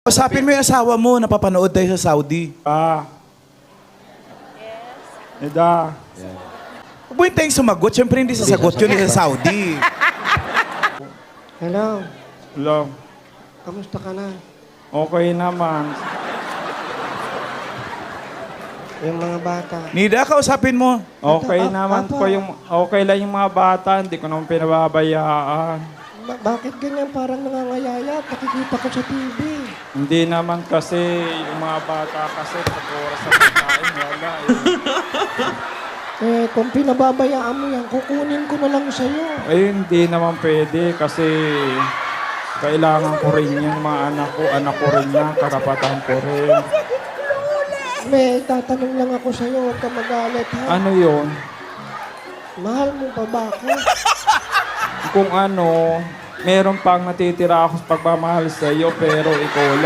Usapin mo yung asawa mo, napapanood tayo sa Saudi. Eda. Huwag mo yung tayong sumagot. Siyempre hindi sasagot yun sa Saudi. Hello, Hello. kamusta ka na? Okay naman. Yung mga bata. Nida, kausapin mo. Okay Ito, naman Apo. po yung... Okay lang yung mga bata. Hindi ko naman pinababayaan. Bakit ganyan parang nangangayayat? Nakikita ko sa TV. Hindi naman kasi yung mga bata kasi pag oras sa pagkain, wala eh. Kung pinababayaan mo yan, kukunin ko na lang sa'yo. Eh, hindi naman pwede kasi kailangan ko rin yan, mga anak ko rin yan, karapatan ko rin. May tatanong lang ako sa'yo, huwag ka magalit ha. Ano yun? Mahal mo pa ba ako? Kung ano, meron pang natitira ako sa pagmamahal sa iyo pero ikaw lang.